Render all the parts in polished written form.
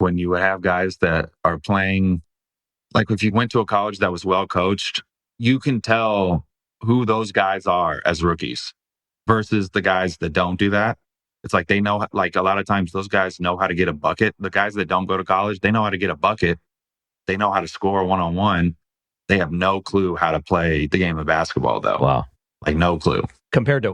when you would have guys that are playing, like if you went to a college that was well coached, you can tell who those guys are as rookies versus the guys that don't do that. It's like they know, like a lot of times those guys know how to get a bucket. The guys that don't go to college, they know how to get a bucket. They know how to score one-on-one. They have no clue how to play the game of basketball, though. Wow. Like no clue.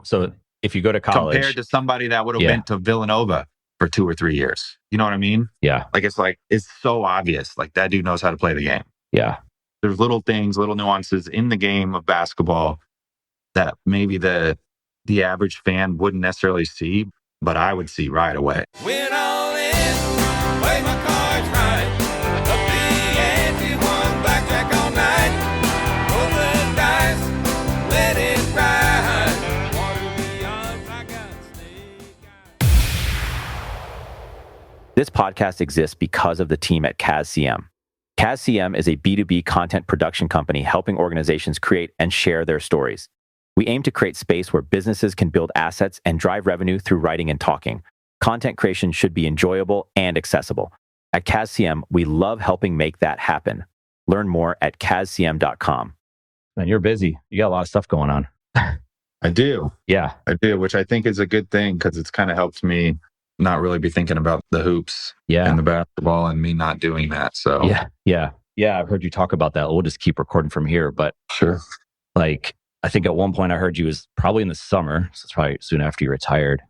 So if you go to college. Compared to somebody that would have went to Villanova for 2 or 3 years. You know what I mean? Yeah. Like, it's so obvious. Like that dude knows how to play the game. Yeah. There's little things, little nuances in the game of basketball that maybe the average fan wouldn't necessarily see, but I would see right away. Win all in, play my cards right. Up the ante, one blackjack all night. Roll the dice, let it ride. Water the odds, I got snake eyes. This podcast exists because of the team at CASCM. CASCM is a B2B content production company helping organizations create and share their stories. We aim to create space where businesses can build assets and drive revenue through writing and talking. Content creation should be enjoyable and accessible. At CASCM, we love helping make that happen. Learn more at cascm.com. Man, you're busy. You got a lot of stuff going on. I do. Yeah. I do, which I think is a good thing because it's kind of helped me not really be thinking about the hoops and the basketball and me not doing that. So Yeah. I've heard you talk about that. We'll just keep recording from here. But sure. Like, I think at one point I heard you was probably in the summer. So it's probably soon after you retired.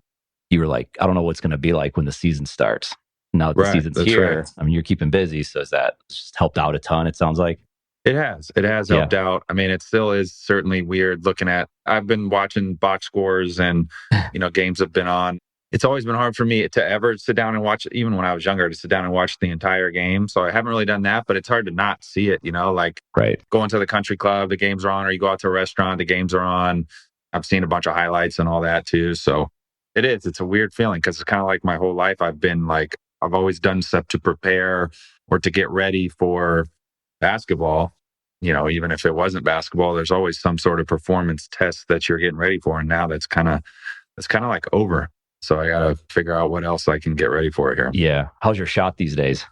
You were like, I don't know what's going to be like when the season starts. Now that the season's here, right. I mean, you're keeping busy. So is that just helped out a ton, it sounds like? It has helped out. I mean, it still is certainly weird looking at, I've been watching box scores and, games have been on. It's always been hard for me to ever sit down and watch, even when I was younger, to sit down and watch the entire game. So I haven't really done that, but it's hard to not see it, like going to the country club, the games are on, or you go out to a restaurant, the games are on. I've seen a bunch of highlights and all that too. So it's a weird feeling because it's kind of like my whole life. I've been like, I've always done stuff to prepare or to get ready for basketball. Even if it wasn't basketball, there's always some sort of performance test that you're getting ready for. And now that's kind of like over. So I got to figure out what else I can get ready for here. Yeah. How's your shot these days?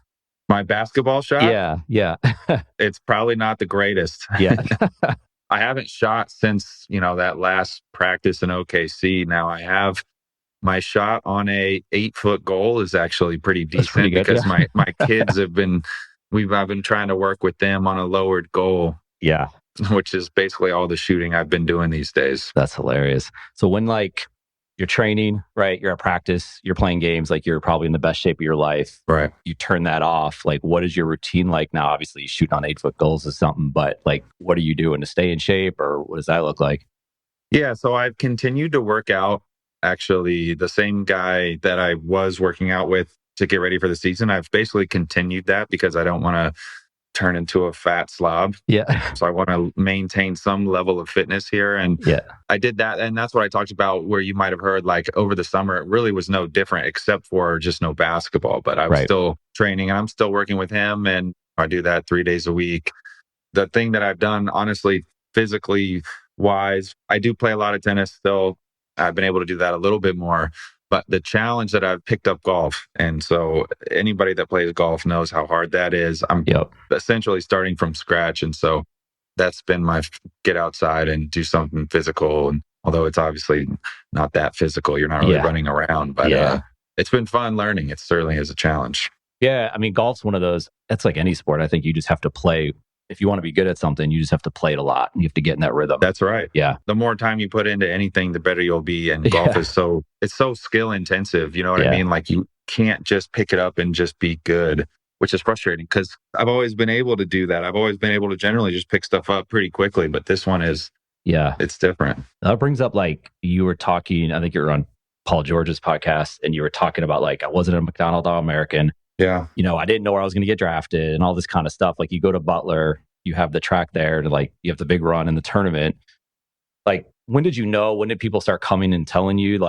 My basketball shot? Yeah. It's probably not the greatest. Yeah. I haven't shot since, that last practice in OKC. Now I have my shot on a 8-foot goal is actually pretty decent because my kids I've been trying to work with them on a lowered goal. Yeah. Which is basically all the shooting I've been doing these days. That's hilarious. So when you're training, right? You're at practice, you're playing games, you're probably in the best shape of your life. Right. You turn that off. What is your routine like now? Obviously, you shoot on 8-foot goals or something, but what are you doing to stay in shape or what does that look like? Yeah. So I've continued to work out. Actually, the same guy that I was working out with to get ready for the season, I've basically continued that because I don't want to turn into a fat slob. Yeah. So I want to maintain some level of fitness here. And I did that. And that's what I talked about where you might have heard over the summer, it really was no different except for just no basketball. But I was still training and I'm still working with him. And I do that 3 days a week. The thing that I've done, honestly, physically wise, I do play a lot of tennis still. I've been able to do that a little bit more. But the challenge that I've picked up golf. And so anybody that plays golf knows how hard that is. I'm essentially starting from scratch. And so that's been my get outside and do something physical. And although it's obviously not that physical, you're not really running around. But it's been fun learning. It certainly is a challenge. Yeah. I mean, golf's one of those, it's like any sport. I think you just have to play. If you want to be good at something, you just have to play it a lot. You have to get in that rhythm. That's right. Yeah. The more time you put into anything, the better you'll be. And golf is it's so skill intensive. You know what I mean? You can't just pick it up and just be good, which is frustrating because I've always been able to do that. I've always been able to generally just pick stuff up pretty quickly. But this one is, it's different. That brings up you were talking, I think you were on Paul George's podcast and you were talking about I wasn't a McDonald's All-American. Yeah. I didn't know where I was going to get drafted and all this kind of stuff. You go to Butler, you have the track there to you have the big run in the tournament. When did you know? When did people start coming and telling you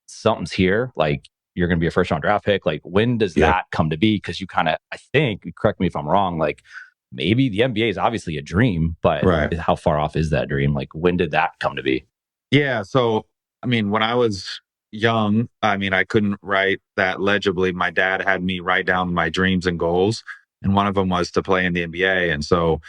something's here? You're going to be a first round draft pick. When does that come to be? Because you I think, correct me if I'm wrong, maybe the NBA is obviously a dream, but how far off is that dream? When did that come to be? Yeah. So, I mean, when I was young. I mean, I couldn't write that legibly. My dad had me write down my dreams and goals, and one of them was to play in the NBA. And so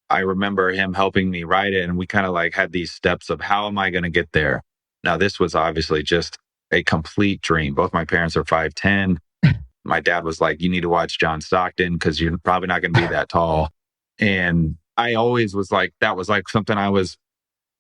I remember him helping me write it, and we kind of like had these steps of how am I going to get there? Now, this was obviously just a complete dream. Both my parents are 5'10". My dad was like, you need to watch John Stockton because you're probably not going to be that tall. And I always was like, that was like something I was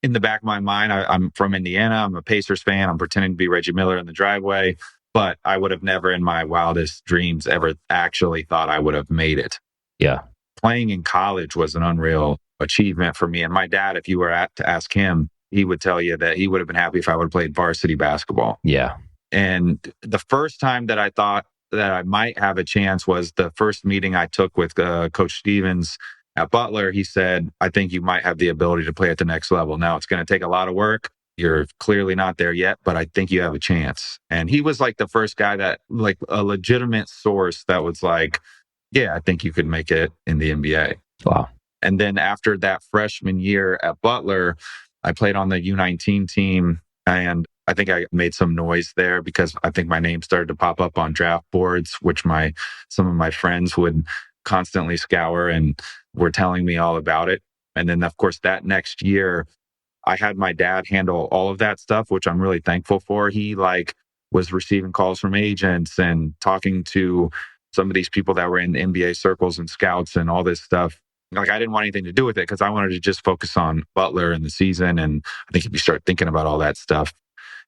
in the back of my mind. I'm from Indiana. I'm a Pacers fan. I'm pretending to be Reggie Miller in the driveway, but I would have never in my wildest dreams ever actually thought I would have made it. Yeah. Playing in college was an unreal achievement for me. And my dad, if you were to ask him, he would tell you that he would have been happy if I would have played varsity basketball. Yeah. And the first time that I thought that I might have a chance was the first meeting I took with Coach Stevens at Butler. He said, I think you might have the ability to play at the next level. Now, it's going to take a lot of work. You're clearly not there yet, but I think you have a chance. And he was like the first guy that, like, a legitimate source that was like, yeah, I think you could make it in the NBA. Wow. And then after that freshman year at Butler, I played on the U19 team, and I think I made some noise there because I think my name started to pop up on draft boards, which some of my friends would constantly scour and were telling me all about it. And then, of course, that next year, I had my dad handle all of that stuff, which I'm really thankful for. He was receiving calls from agents and talking to some of these people that were in NBA circles and scouts and all this stuff. Like, I didn't want anything to do with it because I wanted to just focus on Butler and the season. And I think if you start thinking about all that stuff,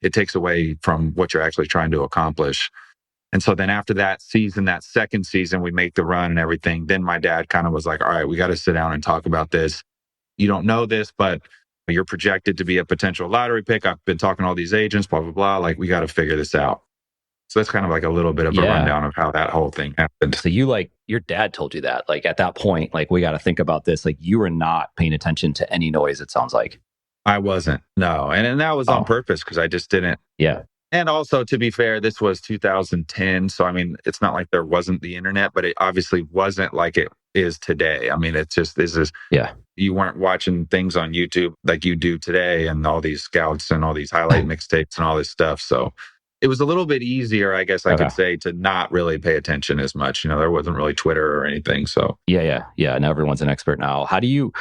it takes away from what you're actually trying to accomplish. And so then after that season, that second season, we make the run and everything. Then my dad kind of was like, all right, we got to sit down and talk about this. You don't know this, but you're projected to be a potential lottery pick. I've been talking to all these agents, blah, blah, blah. Like, we got to figure this out. So that's kind of like a little bit of a rundown of how that whole thing happened. So your dad told you that, like, at that point, like, we got to think about this. Like, you were not paying attention to any noise, it sounds like. I wasn't. No. And that was on purpose because I just didn't. Yeah. And also, to be fair, this was 2010. So, I mean, it's not like there wasn't the internet, but it obviously wasn't like it is today. I mean, it's just, you weren't watching things on YouTube like you do today and all these scouts and all these highlight mixtapes and all this stuff. So it was a little bit easier, I guess I could say, to not really pay attention as much. You know, there wasn't really Twitter or anything. So yeah. And everyone's an expert now. How do you,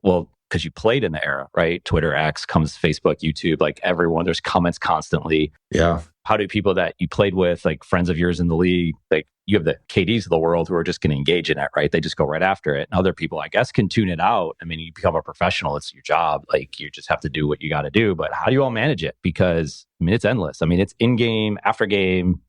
well, because you played in the era, right? Twitter, X, comes Facebook, YouTube, like everyone, there's comments constantly. Yeah. How do people that you played with, like friends of yours in the league, like you have the KDs of the world who are just going to engage in it, right? They just go right after it. And other people, I guess, can tune it out. I mean, you become a professional. It's your job. Like, you just have to do what you got to do. But how do you all manage it? Because, I mean, it's endless. I mean, it's in game, after game,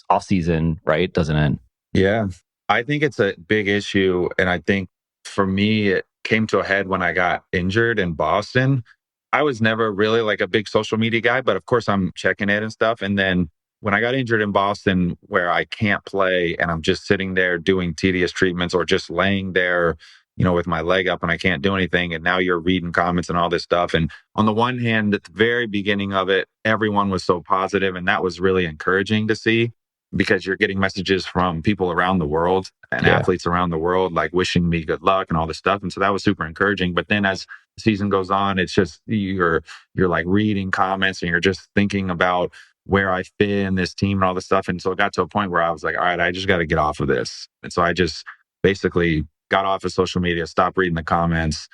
off season, right? It doesn't end. Yeah. I think it's a big issue. And I think for me, it came to a head when I got injured in Boston. I was never really like a big social media guy, but of course I'm checking it and stuff. And then when I got injured in Boston, where I can't play and I'm just sitting there doing tedious treatments or just laying there, you know, with my leg up and I can't do anything. And now you're reading comments and all this stuff. And on the one hand, at the very beginning of it, everyone was so positive, and that was really encouraging to see, because you're getting messages from people around the world and athletes around the world, like wishing me good luck and all this stuff. And so that was super encouraging. But then as the season goes on, it's just, you're like reading comments and you're just thinking about where I fit in this team and all this stuff. And so it got to a point where I was like, all right, I just got to get off of this. And so I just basically got off of social media, stopped reading the comments.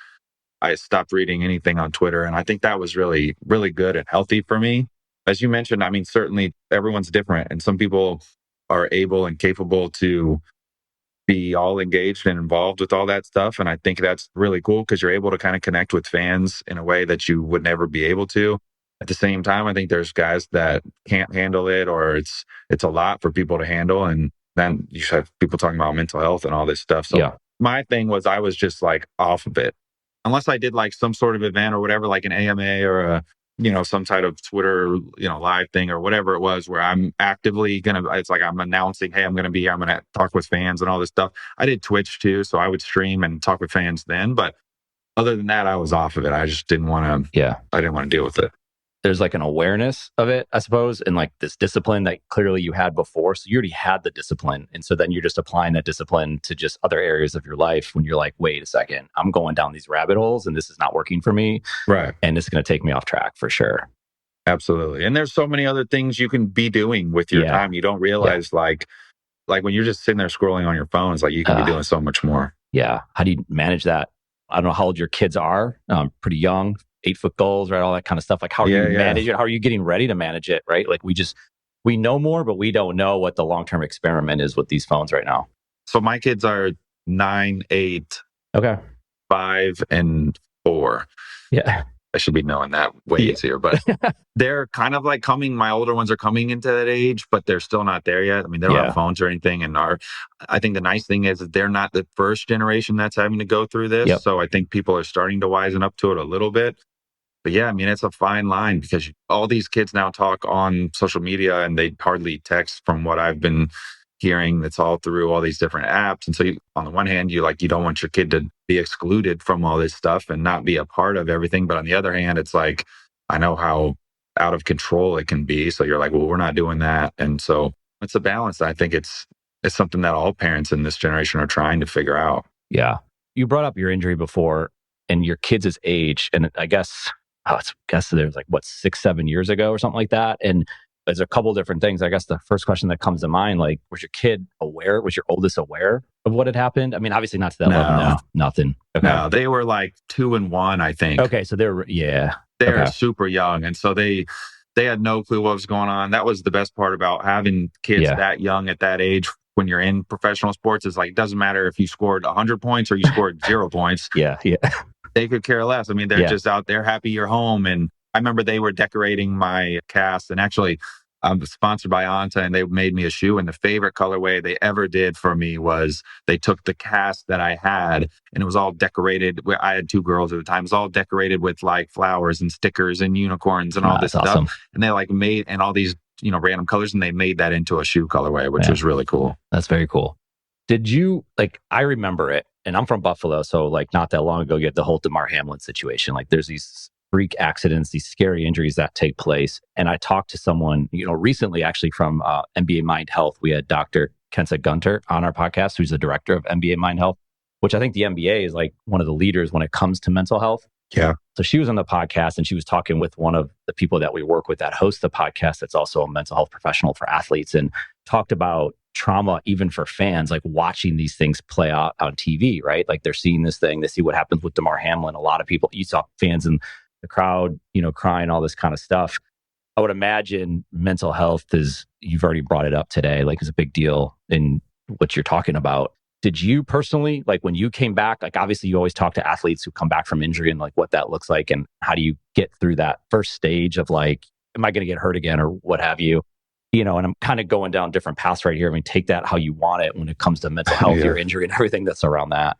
I stopped reading anything on Twitter. And I think that was really, really good and healthy for me. As you mentioned, I mean, certainly everyone's different, and some people are able and capable to be all engaged and involved with all that stuff. And I think that's really cool because you're able to kind of connect with fans in a way that you would never be able to. At the same time, I think there's guys that can't handle it, or it's a lot for people to handle. And then you have people talking about mental health and all this stuff. So my thing was, I was just like off of it. Unless I did like some sort of event or whatever, like an AMA or a, you know, some type of Twitter, you know, live thing or whatever it was, where I'm actively it's like I'm announcing, hey, I'm going to talk with fans and all this stuff. I did Twitch too, so I would stream and talk with fans then. But other than that, I was off of it. I just didn't want to, I didn't want to deal with it. There's like an awareness of it, I suppose, and like this discipline that clearly you had before. So you already had the discipline. And so then you're just applying that discipline to just other areas of your life when you're like, wait a second, I'm going down these rabbit holes and this is not working for me. Right. And this is going to take me off track for sure. Absolutely. And there's so many other things you can be doing with your time. You don't realize like when you're just sitting there scrolling on your phone, it's like you can be doing so much more. Yeah. How do you manage that? I don't know how old your kids are. Pretty young, 8-foot goals, right? All that kind of stuff. Like how do you manage it? How are you getting ready to manage it? Right. Like we know more, but we don't know what the long-term experiment is with these phones right now. So my kids are 9, 8, 5, and 4. Yeah. I should be knowing that way easier, but they're kind of like my older ones are coming into that age, but they're still not there yet. I mean, they don't have phones or anything. And I think the nice thing is that they're not the first generation that's having to go through this. So I think people are starting to wisen up to it a little bit. But yeah, I mean, it's a fine line because all these kids now talk on social media and they hardly text from what I've been hearing. That's all through all these different apps. And so on the one hand, you don't want your kid to be excluded from all this stuff and not be a part of everything. But on the other hand, it's like, I know how out of control it can be. So you're like, well, we're not doing that. And so it's a balance. I think it's something that all parents in this generation are trying to figure out. Yeah. You brought up your injury before and your kids' age. And I guess there's 6, 7 years ago or something like that. And there's a couple different things. I guess the first question that comes to mind, like, was your kid aware? Was your oldest aware of what had happened? I mean, obviously not to that level. No, nothing. Okay. No, they were like 2 and 1, I think. Okay, so they're super young, and so they had no clue what was going on. That was the best part about having kids that young at that age. When you're in professional sports, is like it doesn't matter if you scored 100 points or you scored 0 points. They could care less. I mean, they're just out there happy you're home. And I remember they were decorating my cast, and actually I'm sponsored by Anta, and they made me a shoe. And the favorite colorway they ever did for me was they took the cast that I had, and it was all decorated. I had 2 girls at the time. It was all decorated with like flowers and stickers and unicorns and all this stuff. Awesome. And they made and all these random colors, and they made that into a shoe colorway, which was really cool. That's very cool. Did you I remember it, and I'm from Buffalo, so not that long ago, you had the whole Damar Hamlin situation. There's these freak accidents, these scary injuries that take place. And I talked to someone, recently actually from NBA Mind Health. We had Dr. Kensa Gunter on our podcast, who's the director of NBA Mind Health, which I think the NBA is one of the leaders when it comes to mental health. Yeah. So she was on the podcast and she was talking with one of the people that we work with that hosts the podcast that's also a mental health professional for athletes, and talked about trauma even for fans, watching these things play out on TV, right? They're seeing this thing, they see what happens with Damar Hamlin. A lot of people, you saw fans in the crowd, crying, all this kind of stuff. I would imagine mental health is, you've already brought it up today, is a big deal in what you're talking about. Did you personally, when you came back, obviously you always talk to athletes who come back from injury and what that looks like, and how do you get through that first stage of am I going to get hurt again or what have you? And I'm kind of going down different paths right here. I mean, take that how you want it when it comes to mental health, your injury and everything that's around that.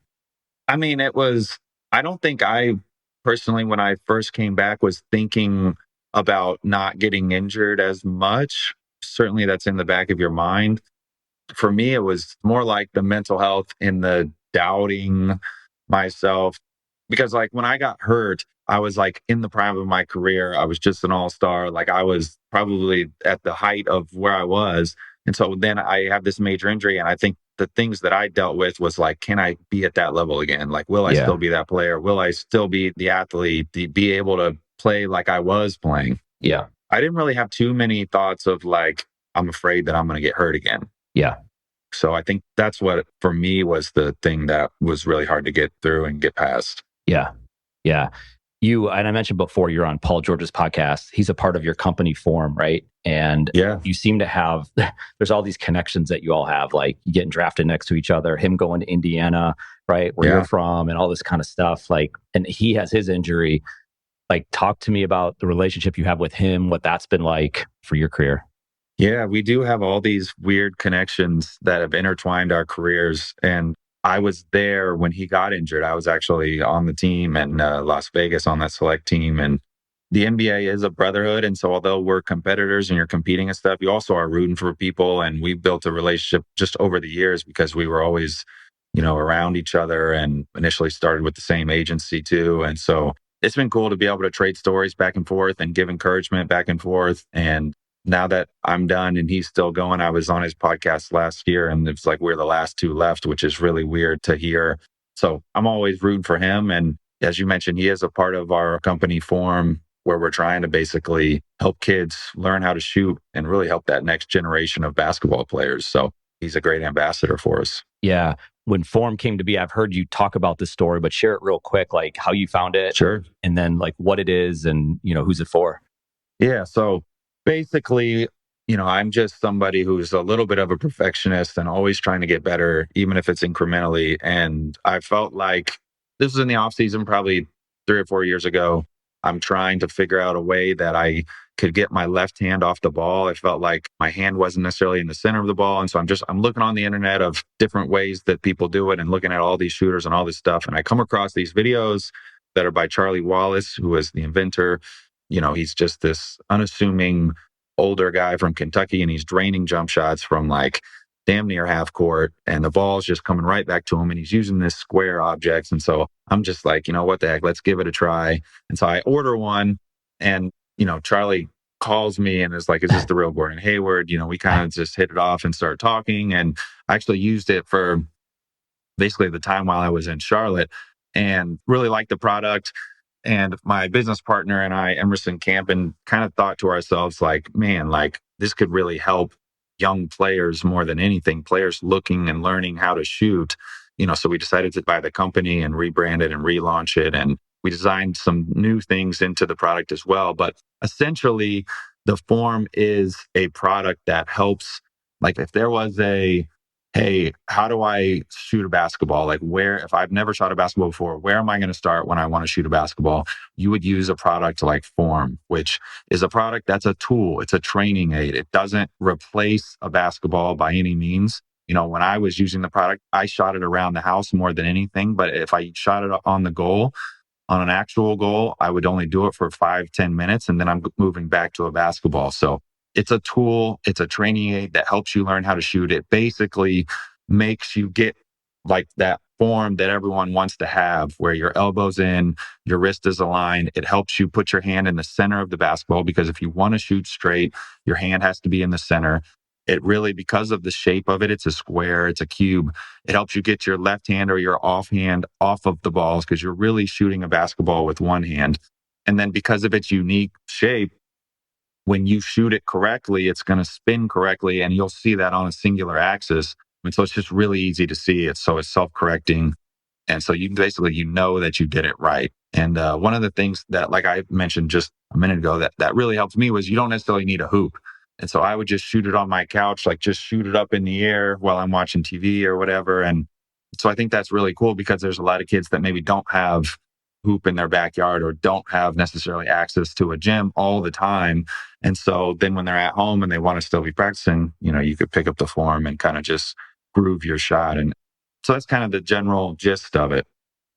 I mean, I don't think I personally, when I first came back, was thinking about not getting injured as much. Certainly that's in the back of your mind. For me, it was more like the mental health and the doubting myself. Because when I got hurt, I was in the prime of my career. I was just an all-star. I was probably at the height of where I was. And so then I have this major injury. And I think the things that I dealt with was can I be at that level again? Will I still be that player? Will I still be the athlete, be able to play like I was playing? Yeah. I didn't really have too many thoughts of I'm afraid that I'm going to get hurt again. Yeah. So I think that's what for me was the thing that was really hard to get through and get past. Yeah. Yeah. You, and I mentioned before, you're on Paul George's podcast. He's a part of your company Form, right? And you seem to have, there's all these connections that you all have, you getting drafted next to each other, him going to Indiana, right? Where you're from and all this kind of stuff. And he has his injury. Talk to me about the relationship you have with him, what that's been like for your career. Yeah, we do have all these weird connections that have intertwined our careers. And I was there when he got injured. I was actually on the team in Las Vegas on that select team. And the NBA is a brotherhood. And so although we're competitors and you're competing and stuff, you also are rooting for people. And we built a relationship just over the years because we were always, around each other, and initially started with the same agency too. And so it's been cool to be able to trade stories back and forth and give encouragement back and forth. And now that I'm done and he's still going, I was on his podcast last year and it's we're the last 2 left, which is really weird to hear. So I'm always rooting for him. And as you mentioned, he is a part of our company Form. where we're trying to basically help kids learn how to shoot and really help that next generation of basketball players. So he's a great ambassador for us. Yeah. When Form came to be, I've heard you talk about this story, but share it real quick, like how you found it. Sure. And then like what it is and, who's it for? Yeah. So basically, I'm just somebody who's a little bit of a perfectionist and always trying to get better, even if it's incrementally. And I felt like this was in the off season, probably 3 or 4 years ago. I'm trying to figure out a way that I could get my left hand off the ball. I felt like my hand wasn't necessarily in the center of the ball. And so I'm looking on the internet of different ways that people do it and looking at all these shooters and all this stuff. And I come across these videos that are by Charlie Wallace, who is the inventor. He's just this unassuming older guy from Kentucky, and he's draining jump shots from like damn near half court, and the ball's just coming right back to him, and he's using this square objects. And so I'm just like, what the heck, let's give it a try. And so I order one, and Charlie calls me and is like, is this the real Gordon Hayward? We kind of just hit it off and start talking, and I actually used it for basically the time while I was in Charlotte and really liked the product. And my business partner and I, Emerson Campen, kind of thought to ourselves, like, man, like this could really help young players more than anything, players looking and learning how to shoot. So we decided to buy the company and rebrand it and relaunch it. And we designed some new things into the product as well. But essentially, the Form is a product that helps, like if there was hey, how do I shoot a basketball? Like if I've never shot a basketball before, where am I going to start when I want to shoot a basketball? You would use a product like Form, which is a product that's a tool. It's a training aid. It doesn't replace a basketball by any means. When I was using the product, I shot it around the house more than anything. But if I shot it on the goal, on an actual goal, I would only do it for 5-10 minutes. And then I'm moving back to a basketball. So it's a tool, it's a training aid that helps you learn how to shoot. It basically makes you get like that form that everyone wants to have, where your elbow's in, your wrist is aligned. It helps you put your hand in the center of the basketball, because if you want to shoot straight, your hand has to be in the center. It really, because of the shape of it, it's a square, it's a cube. It helps you get your left hand or your off hand off of the balls, because you're really shooting a basketball with one hand. And then because of its unique shape, when you shoot it correctly, it's going to spin correctly, and you'll see that on a singular axis. And so it's just really easy to see it. So it's self-correcting. And so you basically, that you did it right. And one of the things that, like I mentioned just a minute ago, that really helped me was you don't necessarily need a hoop. And so I would just shoot it on my couch, like just shoot it up in the air while I'm watching TV or whatever. And so I think that's really cool, because there's a lot of kids that maybe don't have hoop in their backyard or don't have necessarily access to a gym all the time. And so then when they're at home and they want to still be practicing, you could pick up the Form and kind of just groove your shot. And so that's kind of the general gist of it.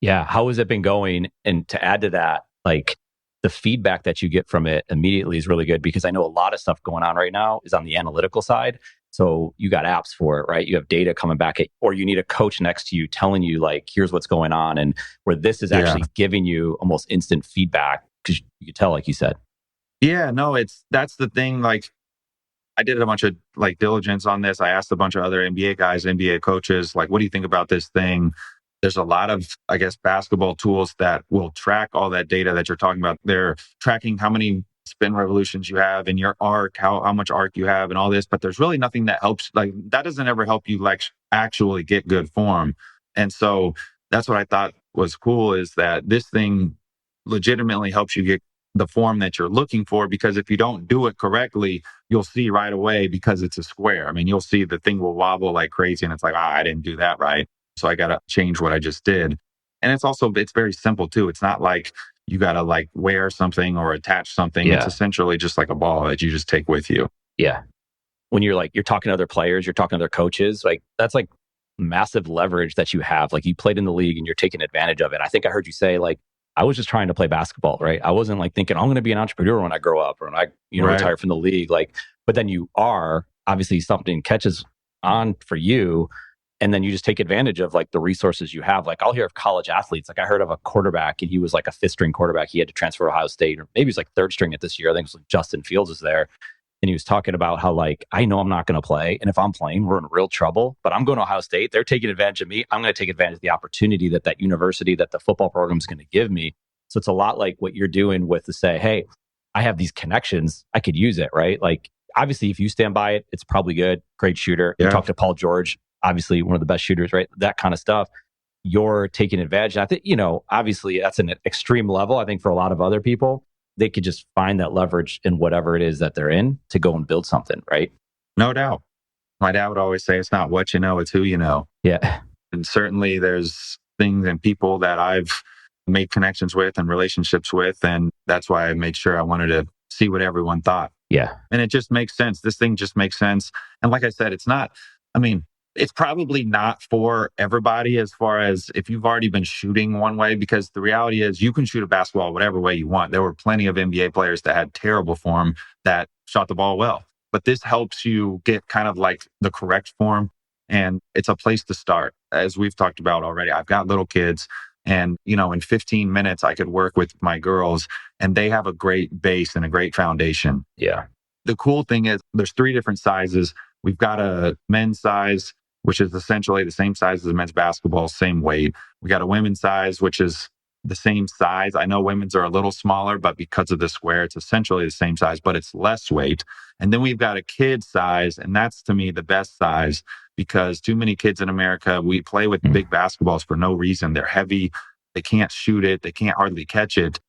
Yeah. How has it been going? And to add to that, like the feedback that you get from it immediately is really good, because I know a lot of stuff going on right now is on the analytical side. So you got apps for it, right? You have data coming back or you need a coach next to you telling you like, here's what's going on. And where this is actually giving you almost instant feedback, because you could tell, like you said. Yeah, no, that's the thing. Like I did a bunch of like diligence on this. I asked a bunch of other NBA guys, NBA coaches, like, what do you think about this thing? There's a lot of, I guess, basketball tools that will track all that data that you're talking about. They're tracking how many spin revolutions you have in your arc, how much arc you have and all this, but there's really nothing that helps. Like that doesn't ever help you like actually get good form. And so that's what I thought was cool, is that this thing legitimately helps you get the form that you're looking for, because if you don't do it correctly, you'll see right away, because it's a square. I mean, you'll see the thing will wobble like crazy and it's like, I didn't do that right. So I got to change what I just did. And it's very simple too. It's not like you got to like wear something or attach something. Yeah. It's essentially just like a ball that you just take with you. Yeah. When you're talking to other players, you're talking to other coaches, like that's like massive leverage that you have. Like you played in the league and you're taking advantage of it. I think I heard you say like, I was just trying to play basketball, right? I wasn't like thinking I'm going to be an entrepreneur when I grow up or when I, retire from the league. Like, but then you are, obviously something catches on for you. And then you just take advantage of like the resources you have. Like I'll hear of college athletes. Like I heard of a quarterback and he was like a 5th string quarterback. He had to transfer to Ohio State, or maybe he's like 3rd string at this year. I think it was like Justin Fields is there. And he was talking about how like, I know I'm not going to play. And if I'm playing, we're in real trouble, but I'm going to Ohio State. They're taking advantage of me. I'm going to take advantage of the opportunity that university, that the football program is going to give me. So it's a lot like what you're doing with to say, hey, I have these connections, I could use it, right? Like, obviously, if you stand by it, it's probably good. Great shooter. Yeah. You talk to Paul George, obviously one of the best shooters, right? That kind of stuff. You're taking advantage. I think, obviously that's an extreme level. I think for a lot of other people, they could just find that leverage in whatever it is that they're in to go and build something, right? No doubt. My dad would always say, it's not what you know, it's who you know. Yeah. And certainly there's things and people that I've made connections with and relationships with. And that's why I made sure I wanted to see what everyone thought. Yeah. And it just makes sense. This thing just makes sense. And like I said, it's probably not for everybody as far as if you've already been shooting one way, because the reality is you can shoot a basketball whatever way you want. There were plenty of NBA players that had terrible form that shot the ball well. But this helps you get kind of like the correct form. And it's a place to start. As we've talked about already, I've got little kids. And, in 15 minutes, I could work with my girls and they have a great base and a great foundation. Yeah. The cool thing is there's 3 different sizes. We've got a men's size, which is essentially the same size as men's basketball, same weight. We got a women's size, which is the same size. I know women's are a little smaller, but because of the square, it's essentially the same size, but it's less weight. And then we've got a kid size, and that's to me the best size because too many kids in America, we play with big basketballs for no reason. They're heavy. They can't shoot it. They can't hardly catch it.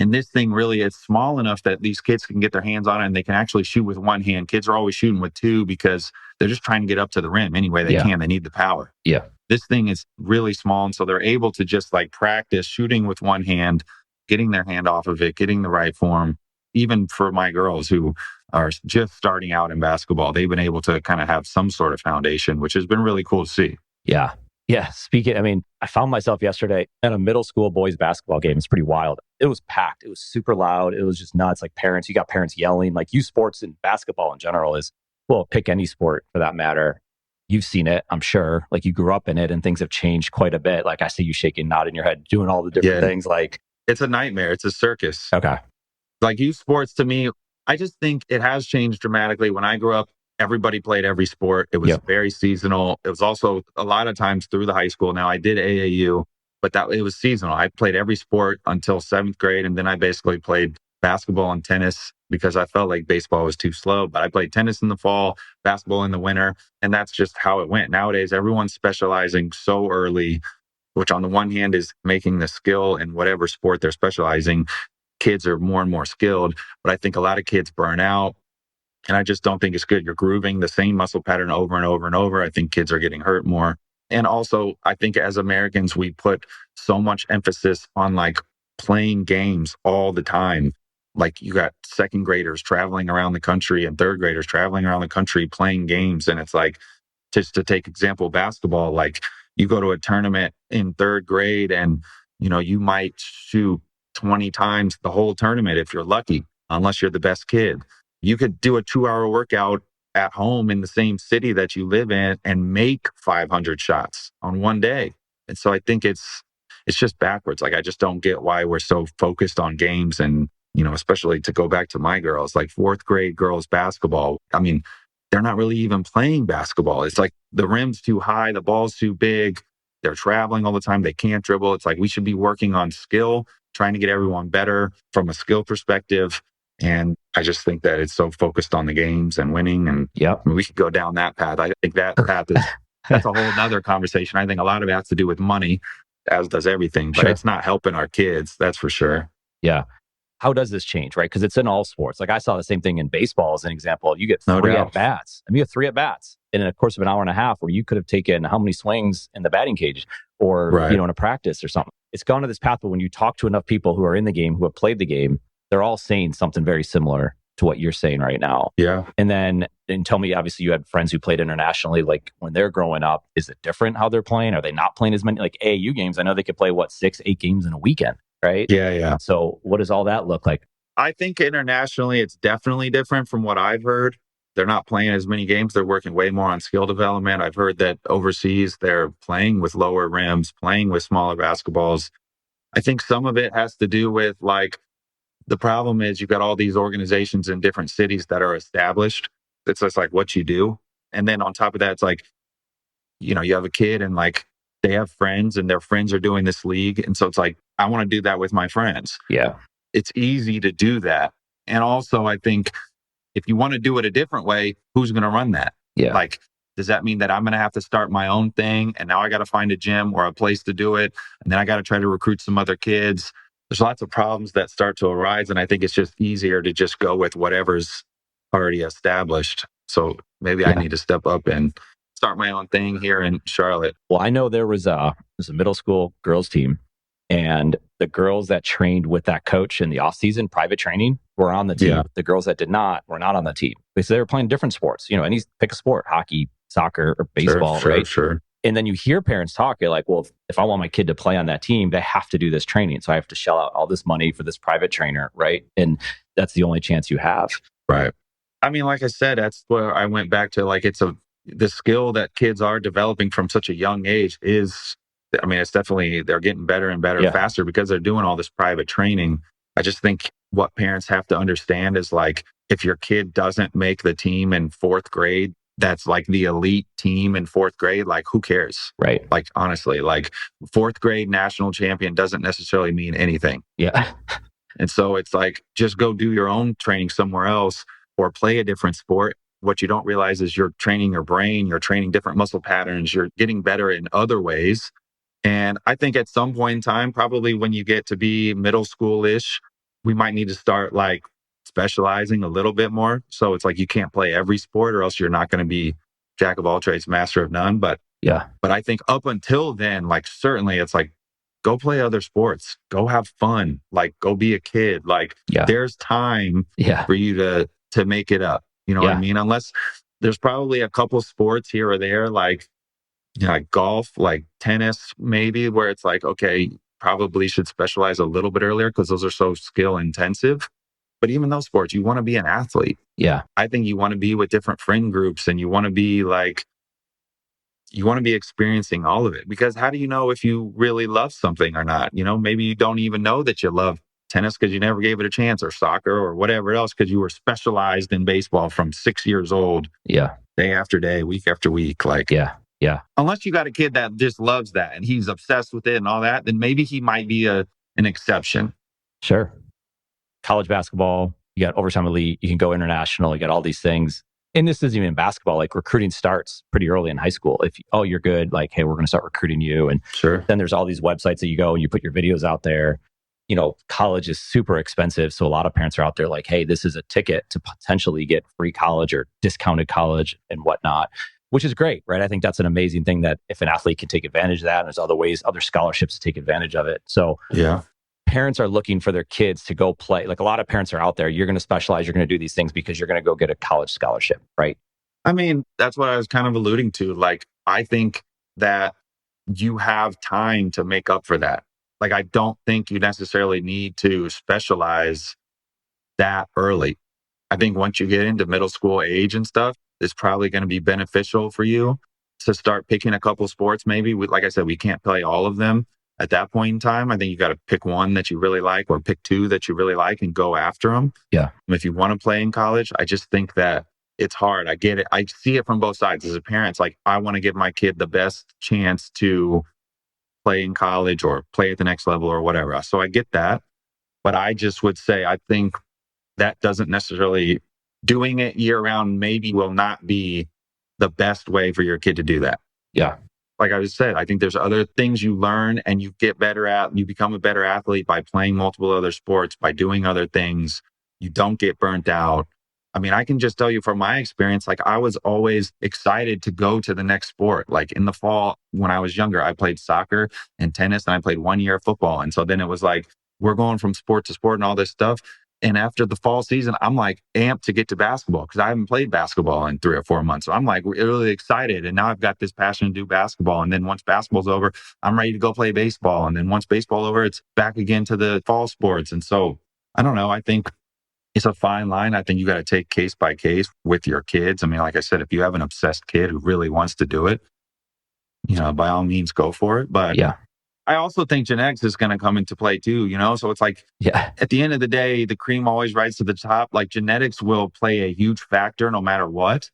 And this thing really is small enough that these kids can get their hands on it and they can actually shoot with one hand. Kids are always shooting with 2 because they're just trying to get up to the rim any way they can. They need the power. Yeah. This thing is really small. And so they're able to just like practice shooting with one hand, getting their hand off of it, getting the right form. Even for my girls who are just starting out in basketball, they've been able to kind of have some sort of foundation, which has been really cool to see. Yeah. Yeah. I found myself yesterday at a middle school boys basketball game. It's pretty wild. It was packed. It was super loud. It was just nuts. Like you got parents yelling. Like youth sports and basketball in general pick any sport for that matter. You've seen it, I'm sure. Like you grew up in it and things have changed quite a bit. Like I see you shaking, nodding your head, doing all the different things. Like it's a nightmare. It's a circus. Okay. Like youth sports to me, I just think it has changed dramatically. When I grew up, everybody played every sport. It was very seasonal. It was also a lot of times through the high school. Now I did AAU, but it was seasonal. I played every sport until 7th grade. And then I basically played basketball and tennis because I felt like baseball was too slow. But I played tennis in the fall, basketball in the winter. And that's just how it went. Nowadays, everyone's specializing so early, which on the one hand is making the skill in whatever sport they're specializing. Kids are more and more skilled, but I think a lot of kids burn out. And I just don't think it's good. You're grooving the same muscle pattern over and over and over. I think kids are getting hurt more. And also, I think as Americans, we put so much emphasis on like playing games all the time. Like you got 2nd graders traveling around the country and 3rd graders traveling around the country playing games. And it's like, just to take example, basketball, like you go to a tournament in 3rd grade and, you might shoot 20 times the whole tournament if you're lucky, unless you're the best kid. You could do a 2-hour workout at home in the same city that you live in and make 500 shots on one day. And so I think it's just backwards. Like, I just don't get why we're so focused on games. And, especially to go back to my girls, like 4th grade girls basketball. They're not really even playing basketball. It's like the rim's too high, the ball's too big. They're traveling all the time. They can't dribble. It's like we should be working on skill, trying to get everyone better from a skill perspective. And I just think that it's so focused on the games and winning. And we could go down that path. I think that path that's a whole nother conversation. I think a lot of it has to do with money, as does everything, but it's not helping our kids. That's for sure. Yeah. How does this change, right? Because it's in all sports. Like I saw the same thing in baseball as an example. You get 3 at-bats. You have 3 at-bats in a course of an hour and a half where you could have taken how many swings in the batting cage or, in a practice or something. It's gone to this path, but when you talk to enough people who are in the game, who have played the game, they're all saying something very similar to what you're saying right now. Yeah. And tell me, obviously you had friends who played internationally. Like when they're growing up, is it different how they're playing? Are they not playing as many like AAU games? I know they could play 6, 8 games in a weekend, right? Yeah. So what does all that look like? I think internationally, it's definitely different from what I've heard. They're not playing as many games. They're working way more on skill development. I've heard that overseas, they're playing with lower rims, playing with smaller basketballs. I think some of it has to do with like, the problem is you've got all these organizations in different cities that are established. It's just like what you do. And then on top of that, it's like, you have a kid and like they have friends and their friends are doing this league. And so it's like, I want to do that with my friends. Yeah. It's easy to do that. And also, I think if you want to do it a different way, who's going to run that? Yeah. Like, does that mean that I'm going to have to start my own thing? And now I got to find a gym or a place to do it. And then I got to try to recruit some other kids. There's lots of problems that start to arise. And I think it's just easier to just go with whatever's already established. So maybe I need to step up and start my own thing here in Charlotte. Well, I know there was a middle school girls team, and the girls that trained with that coach in the off season, private training, were on the team. Yeah. The girls that did not were not on the team because they were playing different sports. Any pick a sport, hockey, soccer, or baseball, right? Sure. And then you hear parents talk, you're like, well, if I want my kid to play on that team, they have to do this training. So I have to shell out all this money for this private trainer, right? And that's the only chance you have. Right. I mean, like I said, that's where I went back to, like, the skill that kids are developing from such a young age is, I mean, it's definitely, they're getting better and better faster because they're doing all this private training. I just think what parents have to understand is, like, if your kid doesn't make the team in fourth grade, that's like the elite team in fourth grade, like, who cares? Right. Like, honestly, like, fourth grade national champion doesn't necessarily mean anything. Yeah. And so it's like, just go do your own training somewhere else or play a different sport. What you don't realize is you're training your brain, you're training different muscle patterns, you're getting better in other ways. And I think at some point in time, probably when you get to be middle school-ish, we might need to start, like, specializing a little bit more. So it's like you can't play every sport or else you're not going to be jack of all trades, master of none. But I think up until then, like, certainly it's like, go play other sports, go have fun, like, go be a kid. Like, there's time for you to make it up. You know what I mean? Unless there's probably a couple sports here or there, like, like golf, like tennis, maybe, where it's like, okay, probably should specialize a little bit earlier because those are so skill intensive. But even those sports, you want to be an athlete. Yeah. I think you want to be with different friend groups and you want to be experiencing all of it, because how do you know if you really love something or not? Maybe you don't even know that you love tennis because you never gave it a chance, or soccer or whatever else, because you were specialized in baseball from 6 years old. Yeah. Day after day, week after week. Like, yeah. Unless you got a kid that just loves that and he's obsessed with it and all that, then maybe he might be an exception. Sure. College basketball, you got overtime elite, you can go international, you got all these things. And this isn't even basketball, like, recruiting starts pretty early in high school. If, you're good, like, hey, we're going to start recruiting you. And then there's all these websites that you go and you put your videos out there. College is super expensive. So a lot of parents are out there like, hey, this is a ticket to potentially get free college or discounted college and whatnot, which is great, right? I think that's an amazing thing that if an athlete can take advantage of that, and there's other ways, other scholarships to take advantage of it. So parents are looking for their kids to go play. Like, a lot of parents are out there, you're going to specialize, you're going to do these things because you're going to go get a college scholarship, right? I mean, that's what I was kind of alluding to. Like, I think that you have time to make up for that. Like, I don't think you necessarily need to specialize that early. I think once you get into middle school age and stuff, it's probably going to be beneficial for you to start picking a couple sports. Maybe, like I said, we can't play all of them at that point in time. I think you got to pick one that you really like or pick two that you really like and go after them. Yeah. If you want to play in college, I just think that it's hard. I get it. I see it from both sides as a parent. It's like, I want to give my kid the best chance to play in college or play at the next level or whatever. So I get that. But I just would say, I think that doesn't necessarily, doing it year round maybe will not be the best way for your kid to do that. Yeah. Like I just said, I think there's other things you learn and you get better at. You become a better athlete by playing multiple other sports, by doing other things. You don't get burnt out. I mean, I can just tell you from my experience, like, I was always excited to go to the next sport. Like, in the fall, when I was younger, I played soccer and tennis, and I played 1 year of football. And so then it was like, we're going from sport to sport and all this stuff. And after the fall season, I'm like amped to get to basketball because I haven't played basketball in 3 or 4 months. So I'm like really excited. And now I've got this passion to do basketball. And then once basketball's over, I'm ready to go play baseball. And then once baseball over, it's back again to the fall sports. And so I don't know. I think it's a fine line. I think you got to take case by case with your kids. I mean, like I said, if you have an obsessed kid who really wants to do it, by all means, go for it. But I also think genetics is going to come into play too, So it's like, at the end of the day, the cream always rises to the top. Like, genetics will play a huge factor no matter what.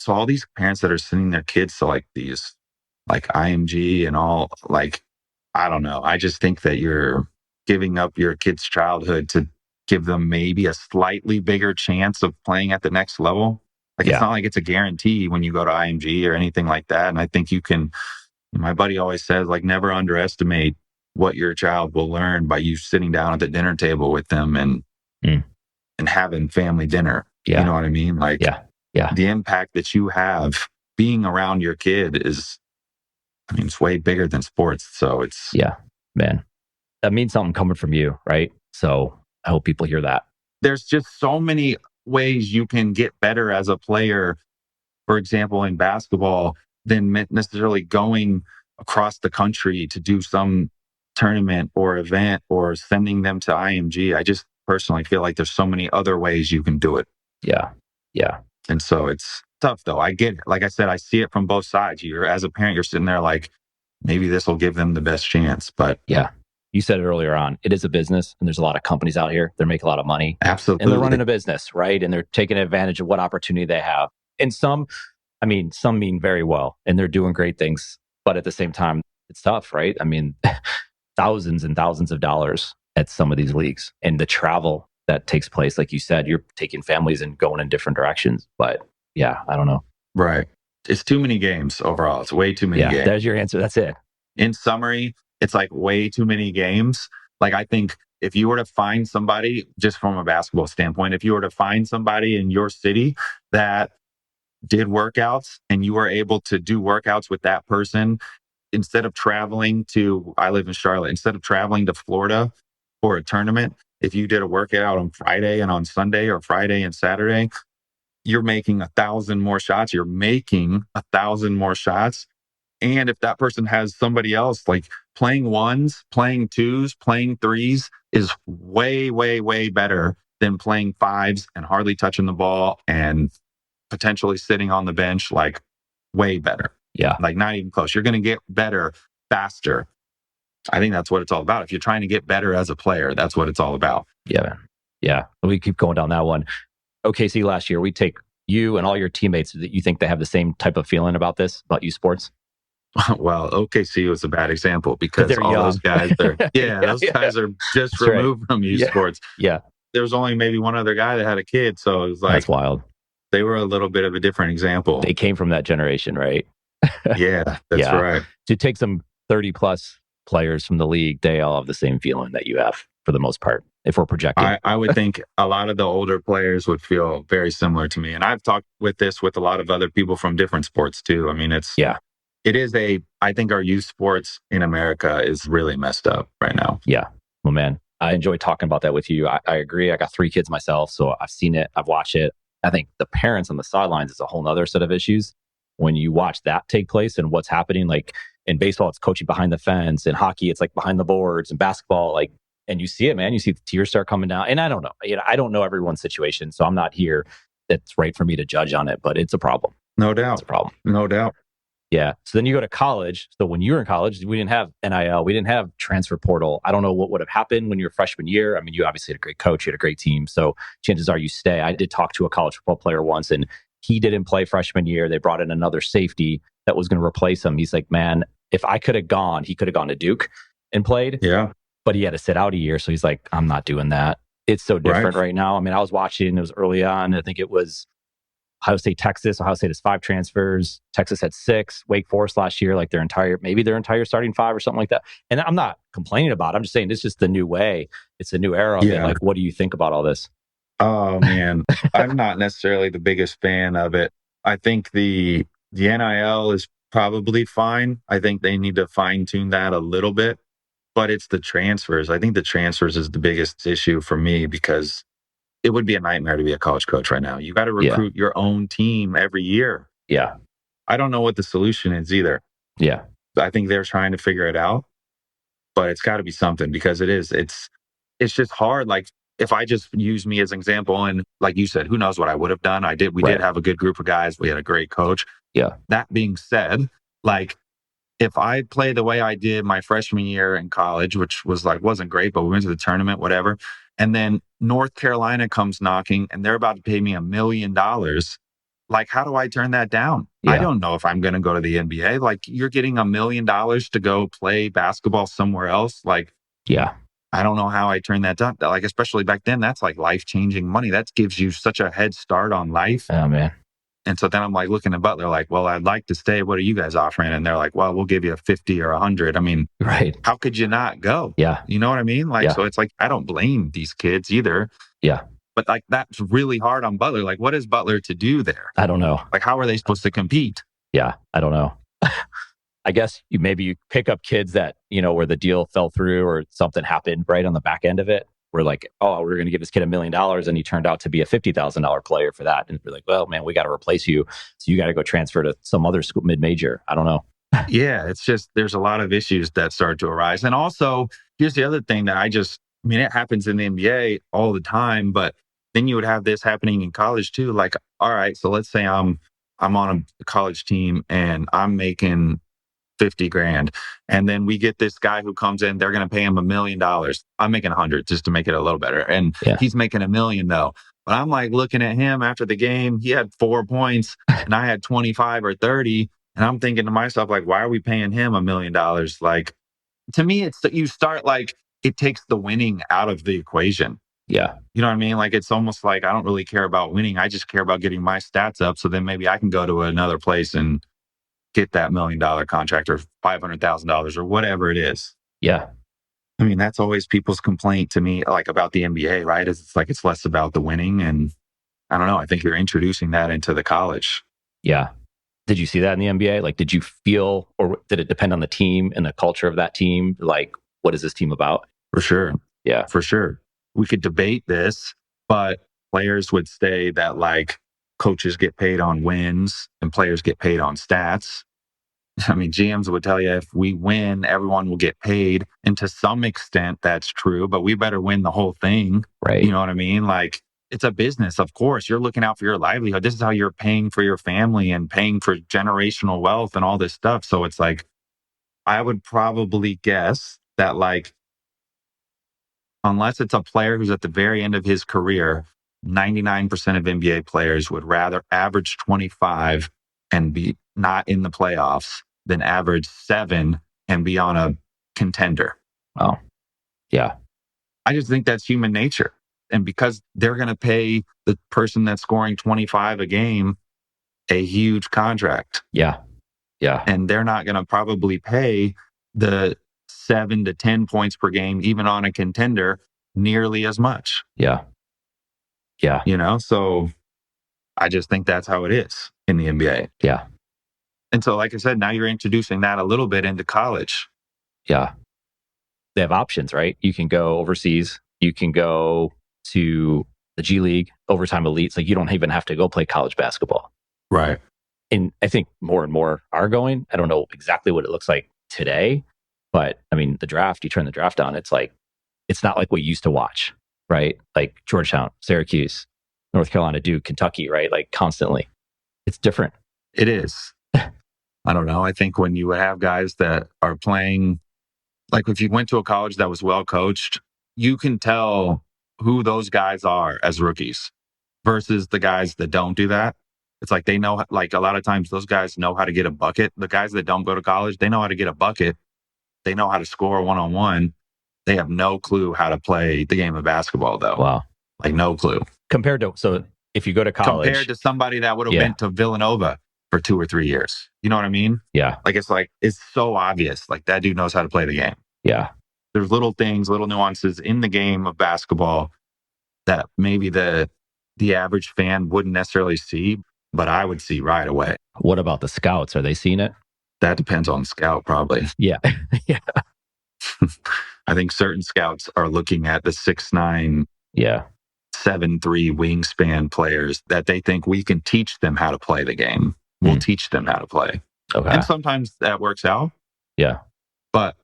So all these parents that are sending their kids to like these, like IMG and all, like, I don't know. I just think that you're giving up your kid's childhood to give them maybe a slightly bigger chance of playing at the next level. Like, it's not like it's a guarantee when you go to IMG or anything like that. And I think you can, my buddy always says, like, never underestimate what your child will learn by you sitting down at the dinner table with them and having family dinner. You know what I mean? Like, the impact that you have being around your kid is, I mean, it's way bigger than sports. So it's... Yeah, man. That means something coming from you, right? So I hope people hear that. There's just so many ways you can get better as a player, for example, in basketball, than necessarily going across the country to do some tournament or event or sending them to IMG. I just personally feel like there's so many other ways you can do it. Yeah. And so it's tough, though. I get it. Like I said, I see it from both sides. As a parent, you're sitting there like, maybe this will give them the best chance. But you said it earlier on, it is a business, and there's a lot of companies out here. They make a lot of money. Absolutely. And they're running a business, right? And they're taking advantage of what opportunity they have. And some mean very well, and they're doing great things. But at the same time, it's tough, right? I mean, thousands and thousands of dollars at some of these leagues, and the travel that takes place. Like you said, you're taking families and going in different directions. But I don't know. Right. It's too many games overall. It's way too many games. There's your answer. That's it. In summary, it's like way too many games. Like, I think if you were to find somebody, just from a basketball standpoint, if you were to find somebody in your city that did workouts and you were able to do workouts with that person, instead of traveling to, I live in Charlotte, instead of traveling to Florida for a tournament, if you did a workout on Friday and on Sunday, or Friday and Saturday, you're making 1,000 more shots. You're making 1,000 more shots. And if that person has somebody else, like, playing ones, playing twos, playing threes is way, way, way better than playing fives and hardly touching the ball and potentially sitting on the bench. Like, way better. Yeah. Like, not even close. You're going to get better faster. I think that's what it's all about. If you're trying to get better as a player, that's what it's all about. Yeah, man. Yeah. We keep going down that one. OKC last year, we take you and all your teammates that you think they have the same type of feeling about this, about U Sports? Well, OKC was a bad example because all young. Those guys are, those guys are just That's removed from U Sports. Yeah. There was only maybe one other guy that had a kid. So it was like, that's wild. They were a little bit of a different example. They came from that generation, right? Yeah, that's right. To take some 30 plus players from the league, they all have the same feeling that you have for the most part, if we're projecting. I would think a lot of the older players would feel very similar to me. And I've talked with a lot of other people from different sports too. I mean, I think our youth sports in America is really messed up right now. Yeah. Well, man, I enjoy talking about that with you. I agree. I got 3 kids myself, so I've seen it. I've watched it. I think the parents on the sidelines is a whole nother set of issues. When you watch that take place and what's happening, like in baseball, it's coaching behind the fence. In hockey, it's like behind the boards. And basketball, like, and you see it, man. You see the tears start coming down. And I don't know. I don't know everyone's situation, so I'm not here. It's right for me to judge on it, but it's a problem. No doubt. It's a problem. No doubt. Yeah. So then you go to college. So when you were in college, we didn't have NIL. We didn't have transfer portal. I don't know what would have happened when you were freshman year. I mean, you obviously had a great coach. You had a great team. So chances are you stay. I did talk to a college football player once, and he didn't play freshman year. They brought in another safety that was going to replace him. He's like, man, if I could have gone, he could have gone to Duke and played. Yeah. But he had to sit out a year. So he's like, I'm not doing that. It's so different right now. I mean, I was watching, it was early on. I think it was Ohio State, Texas. Ohio State has 5 transfers. Texas had 6. Wake Forest last year, like their entire starting 5 or something like that. And I'm not complaining about it. I'm just saying it's just the new way. It's a new era. Yeah. Like, what do you think about all this? Oh, man. I'm not necessarily the biggest fan of it. I think the NIL is probably fine. I think they need to fine tune that a little bit. But it's the transfers. I think the transfers is the biggest issue for me, because it would be a nightmare to be a college coach right now. You got to recruit your own team every year. Yeah. I don't know what the solution is either. Yeah. I think they're trying to figure it out, but it's got to be something, because it's just hard. Like, if I just use me as an example, and like you said, who knows what I would have done? We did have a good group of guys. We had a great coach. Yeah. That being said, like, if I play the way I did my freshman year in college, which was like, wasn't great, but we went to the tournament, whatever. And then North Carolina comes knocking and they're about to pay me $1 million. Like, how do I turn that down? Yeah. I don't know if I'm going to go to the NBA. Like, you're getting $1 million to go play basketball somewhere else. Like, yeah, I don't know how I turned that down. Like, especially back then, that's like life-changing money. That gives you such a head start on life. Oh, man. And so then I'm like looking at Butler like, well, I'd like to stay. What are you guys offering? And they're like, well, we'll give you a 50 or 100. I mean, right. How could you not go? Yeah. You know what I mean? Like, so it's like, I don't blame these kids either. Yeah. But like, that's really hard on Butler. Like, what is Butler to do there? I don't know. Like, how are they supposed to compete? Yeah. I don't know. I guess you pick up kids that, where the deal fell through or something happened right on the back end of it. We're like, oh, we're going to give this kid $1 million. And he turned out to be a $50,000 player for that. And we're like, well, man, we got to replace you. So you got to go transfer to some other school, mid-major. I don't know. Yeah, it's just, there's a lot of issues that start to arise. And also, here's the other thing that it happens in the NBA all the time, but then you would have this happening in college too. Like, all right, so let's say I'm on a college team and I'm making 50 grand. And then we get this guy who comes in, they're going to pay him $1 million. I'm making 100 just to make it a little better. And he's making $1 million though. But I'm like looking at him after the game, he had 4 points and I had 25 or 30. And I'm thinking to myself, like, why are we paying him $1 million? Like, to me, it's that you start like, it takes the winning out of the equation. Yeah. You know what I mean? Like, it's almost like, I don't really care about winning. I just care about getting my stats up. So then maybe I can go to another place and get that $1 million contract or $500,000 or whatever it is. Yeah. I mean, that's always people's complaint to me, like about the NBA, right? It's like, it's less about the winning. And I don't know. I think you're introducing that into the college. Yeah. Did you see that in the NBA? Like, did you feel, or did it depend on the team and the culture of that team? Like, what is this team about? For sure. Yeah. For sure. We could debate this, but players would say that like coaches get paid on wins and players get paid on stats. I mean, GMs would tell you if we win, everyone will get paid. And to some extent, that's true, but we better win the whole thing. Right. You know what I mean? Like, it's a business. Of course, you're looking out for your livelihood. This is how you're paying for your family and paying for generational wealth and all this stuff. So it's like, I would probably guess that like, unless it's a player who's at the very end of his career, 99% of NBA players would rather average 25 and be not in the playoffs than average 7 and be on a contender. Wow. Yeah. I just think that's human nature. And because they're going to pay the person that's scoring 25 a game a huge contract. Yeah. Yeah. And they're not going to probably pay the 7 to 10 points per game, even on a contender, nearly as much. Yeah. Yeah. So I just think that's how it is in the NBA. Yeah. And so, like I said, now you're introducing that a little bit into college. Yeah. They have options, right? You can go overseas. You can go to the G League, overtime elites. Like, you don't even have to go play college basketball. Right. And I think more and more are going. I don't know exactly what it looks like today, but I mean, the draft, you turn the draft on, it's like, it's not like we used to watch, right? Like Georgetown, Syracuse, North Carolina, Duke, Kentucky, right? Like constantly. It's different. It is. I don't know. I think when you would have guys that are playing, like if you went to a college that was well coached, you can tell who those guys are as rookies versus the guys that don't do that. It's like they know, like a lot of times those guys know how to get a bucket. The guys that don't go to college, they know how to get a bucket. They know how to score one-on-one. They have no clue how to play the game of basketball, though. Wow. Like no clue. So if you go to college. Compared to somebody that would have been to Villanova for 2 or 3 years. You know what I mean? Yeah. Like, it's so obvious. Like, that dude knows how to play the game. Yeah. There's little things, little nuances in the game of basketball that maybe the average fan wouldn't necessarily see, but I would see right away. What about the scouts? Are they seeing it? That depends on the scout, probably. Yeah. Yeah. I think certain scouts are looking at the 6'9", 7'3" wingspan players that they think we can teach them how to play the game. We'll teach them how to play. Okay. And sometimes that works out. Yeah. But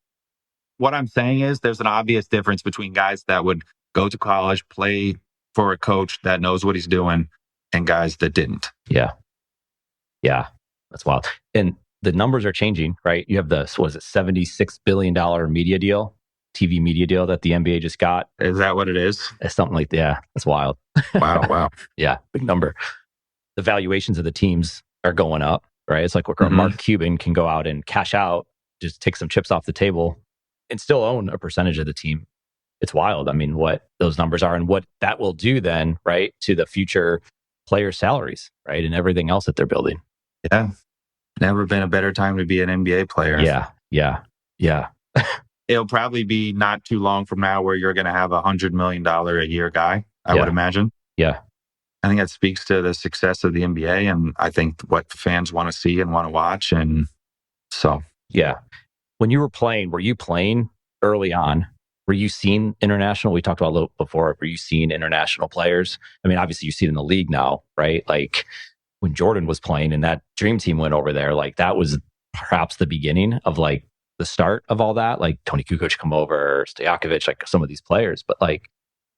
what I'm saying is there's an obvious difference between guys that would go to college, play for a coach that knows what he's doing, and guys that didn't. Yeah. Yeah. That's wild. And the numbers are changing, right? You have the, $76 billion media deal, TV media deal that the NBA just got. Is that what it is? It's something like that. Yeah, that's wild. Wow. Yeah, big number. The valuations of the teams are going up, right? It's like Mark Cuban can go out and cash out, just take some chips off the table and still own a percentage of the team. it's wild. I mean, what those numbers are and what that will do then, right, to the future player salaries, right, and everything else that they're building. Yeah. Never been a better time to be an NBA player. Yeah. It'll probably be not too long from now where you're going to have $100 million a year guy, I would imagine. Yeah. I think that speaks to the success of the NBA, and I think what fans want to see and want to watch. And so, yeah. When you were playing, were you playing early on? Were you seeing international? We talked about a little before. Were you seeing international players? I mean, obviously you see it in the league now, right? Like when Jordan was playing and that dream team went over there, like that was perhaps the beginning of like the start of all that. Like Tony Kukoc come over, Stojakovic, like some of these players. But like,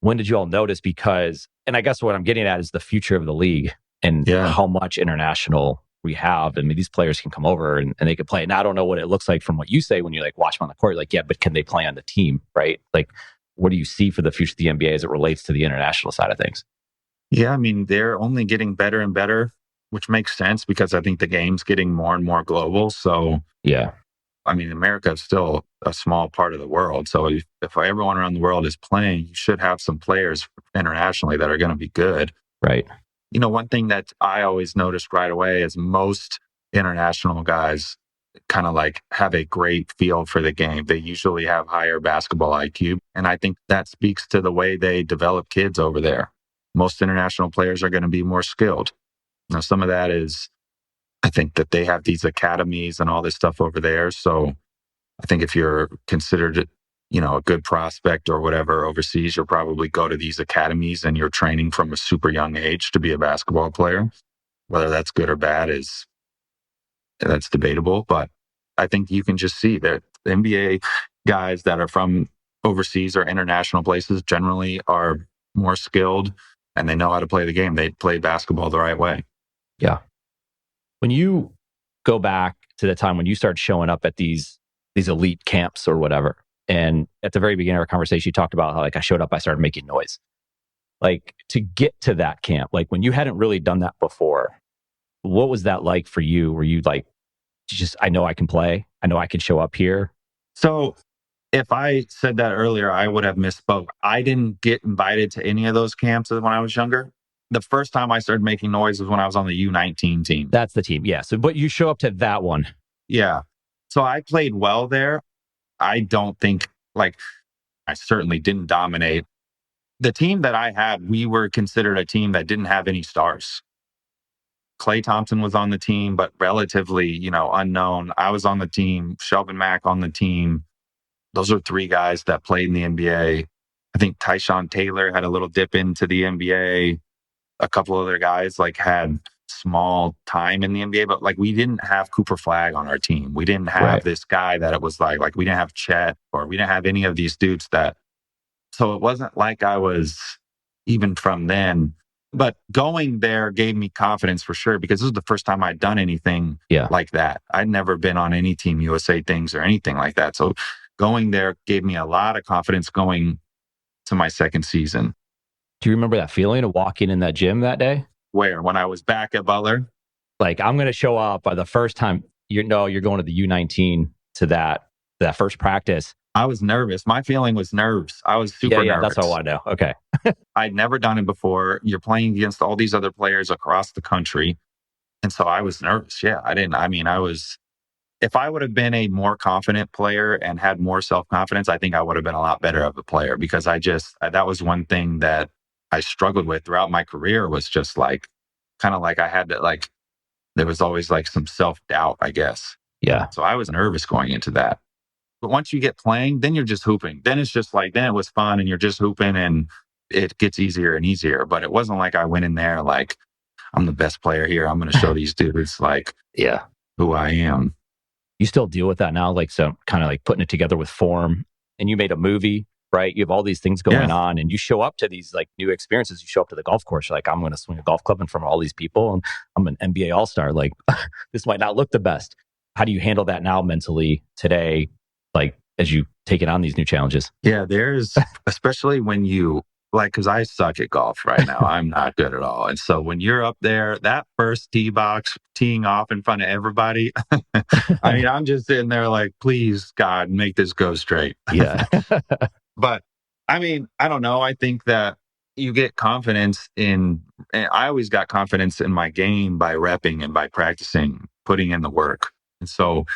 when did you all notice? Because, and I guess what I'm getting at is the future of the league and how much international we have. I mean, these players can come over and they can play. And I don't know what it looks like from what you say when you like watch them on the court. Like, yeah, but can they play on the team, right? Like, what do you see for the future of the NBA as it relates to the international side of things? Yeah, I mean, they're only getting better and better, which makes sense because I think the game's getting more and more global. So, yeah, I mean, America is still a small part of the world. So if everyone around the world is playing, you should have some players internationally that are going to be good. Right. You know, one thing that I always noticed right away is most international guys kind of like have a great feel for the game. They usually have higher basketball IQ. And I think that speaks to the way they develop kids over there. Most international players are going to be more skilled. Now, some of that is, I think that they have these academies and all this stuff over there. So I think if you're considered, you know, a good prospect or whatever overseas, you'll probably go to these academies and you're training from a super young age to be a basketball player. Whether that's good or bad that's debatable. But I think you can just see that NBA guys that are from overseas or international places generally are more skilled and they know how to play the game. They play basketball the right way. Yeah. When you go back to the time when you started showing up at these elite camps or whatever, and at the very beginning of our conversation, you talked about how like I showed up, I started making noise. Like to get to that camp, like when you hadn't really done that before, what was that like for you? Were you like, I know I can play. I know I can show up here. So if I said that earlier, I would have misspoke. I didn't get invited to any of those camps when I was younger. The first time I started making noise was when I was on the U19 team. That's the team. Yeah. So, but you show up to that one. Yeah. So I played well there. I don't think I certainly didn't dominate. The team that I had, we were considered a team that didn't have any stars. Klay Thompson was on the team, but relatively, unknown. I was on the team, Shelvin Mack on the team. Those are three guys that played in the NBA. I think Tyshawn Taylor had a little dip into the NBA. A couple other guys had small time in the NBA, but we didn't have Cooper Flagg on our team. We didn't have this guy that it was like we didn't have Chet, or we didn't have any of these dudes so it wasn't like I was even from then. But going there gave me confidence for sure, because this was the first time I'd done anything like that. I'd never been on any Team USA things or anything like that. So going there gave me a lot of confidence going to my second season. Do you remember that feeling of walking in that gym that day? Where? When I was back at Butler? I'm going to show up by the first time, you're going to the U19 to that first practice. I was nervous. My feeling was nerves. I was super nervous. That's what I want to know. Okay. I'd never done it before. You're playing against all these other players across the country. And so I was nervous. Yeah, if I would have been a more confident player and had more self-confidence, I think I would have been a lot better of a player, because that was one thing that I struggled with throughout my career, was just I had to there was always some self-doubt, I guess. Yeah. So I was nervous going into that. But once you get playing, then you're just hooping. Then it's just then it was fun and you're just hooping and it gets easier and easier. But it wasn't like I went in there I'm the best player here. I'm going to show these dudes who I am. You still deal with that now? So kind of putting it together with form, and you made a movie, right? You have all these things going on, and you show up to these new experiences. You show up to the golf course, you're I'm going to swing a golf club in front of all these people, and I'm an NBA All-Star. This might not look the best. How do you handle that now mentally today, as you take it on these new challenges? Yeah, there's, especially when you, because I suck at golf right now. I'm not good at all. And so when you're up there, that first tee box teeing off in front of everybody, I'm just sitting there please, God, make this go straight. Yeah. But I mean, I don't know. I think that you get confidence and I always got confidence in my game by repping and by practicing, putting in the work. And so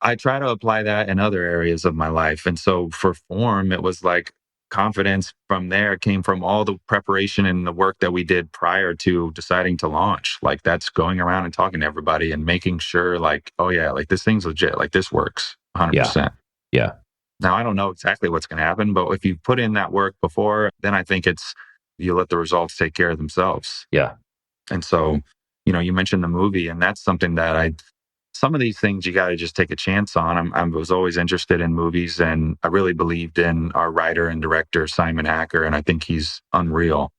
I try to apply that in other areas of my life. And so for form, it was like confidence from there came from all the preparation and the work that we did prior to deciding to launch. Like that's going around and talking to everybody and making sure like, oh yeah, like this thing's legit, like this works 100%. Yeah. Now I don't know exactly what's going to happen, but if you put in that work before, then I think you let the results take care of themselves. Yeah. And so, you mentioned the movie, and that's something that some of these things you got to just take a chance on. I was always interested in movies, and I really believed in our writer and director, Simon Hacker, and I think he's unreal.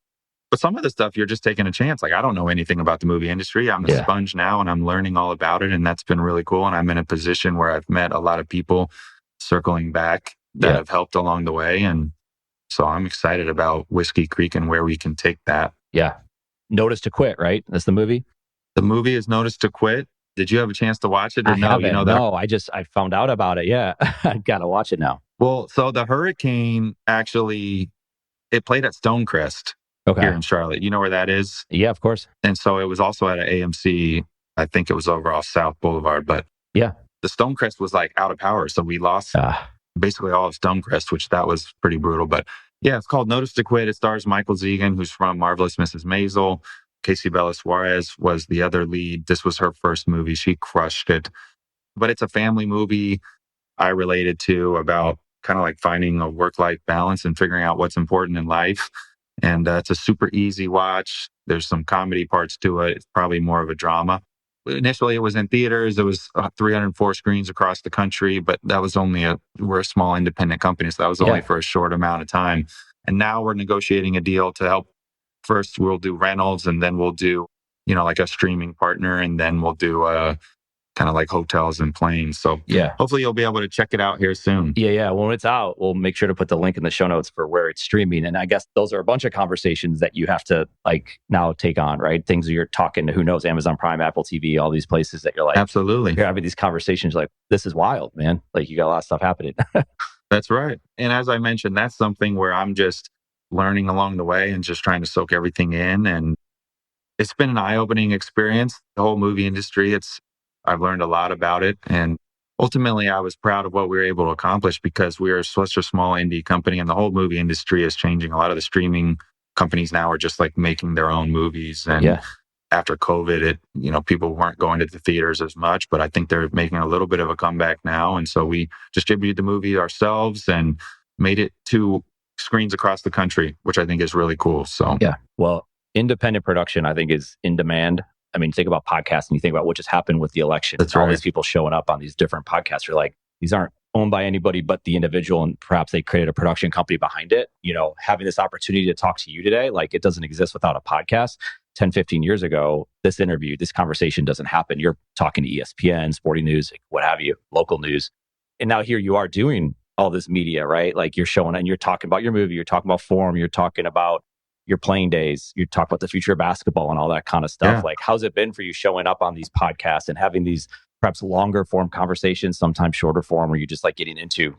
But some of the stuff you're just taking a chance. Like, I don't know anything about the movie industry. I'm a sponge now, and I'm learning all about it, and that's been really cool. And I'm in a position where I've met a lot of people circling back that have helped along the way. And so I'm excited about Whiskey Creek and where we can take that. Yeah. Notice to Quit, right? That's the movie? The movie is Notice to Quit. Did you have a chance to watch it? Or I no? haven't. You know that? I found out about it. Yeah. I got to watch it now. Well, so the hurricane actually, it played at Stonecrest here in Charlotte. You know where that is? Yeah, of course. And so it was also at an AMC. I think it was over off South Boulevard, but the Stonecrest was like out of power. So we lost basically all of Stonecrest, which that was pretty brutal. But yeah, it's called Notice to Quit. It stars Michael Zegan, who's from Marvelous Mrs. Maisel. Casey Bella Suarez was the other lead. This was her first movie. She crushed it. But it's a family movie I related to about kind of like finding a work-life balance and figuring out what's important in life. And it's a super easy watch. There's some comedy parts to it. It's probably more of a drama. Initially, it was in theaters. It was 304 screens across the country, but that was we're a small independent company, so that was only for a short amount of time. And now we're negotiating a deal to help. First, we'll do rentals, and then we'll do, like a streaming partner, and then we'll do kind of like hotels and planes. So hopefully you'll be able to check it out here soon. Yeah. When it's out, we'll make sure to put the link in the show notes for where it's streaming. And I guess those are a bunch of conversations that you have to like now take on, right? Things that you're talking to, who knows, Amazon Prime, Apple TV, all these places that you're like, absolutely. You're having these conversations like, this is wild, man. Like you got a lot of stuff happening. That's right. And as I mentioned, that's something where I'm just learning along the way and just trying to soak everything in. And it's been an eye-opening experience. The whole movie industry, I've learned a lot about it. And ultimately, I was proud of what we were able to accomplish because we are such a small indie company and the whole movie industry is changing. A lot of the streaming companies now are just like making their own movies. And after COVID, people weren't going to the theaters as much, but I think they're making a little bit of a comeback now. And so we distributed the movie ourselves and made it to screens across the country, which I think is really cool. So, well, independent production, I think, is in demand. I mean, think about podcasts and you think about what just happened with the election. That's all right. these people showing up on these different podcasts. You're like, these aren't owned by anybody but the individual. And perhaps they created a production company behind it. Having this opportunity to talk to you today, like it doesn't exist without a podcast. 10, 15 years ago, this conversation doesn't happen. You're talking to ESPN, Sporting News, what have you, local news. And now here you are doing all this media, right? Like you're showing and you're talking about your movie, you're talking about form, you're talking about your playing days, you talk about the future of basketball and all that kind of stuff. Yeah. Like, how's it been for you showing up on these podcasts and having these perhaps longer form conversations, sometimes shorter form, where you're just like getting into,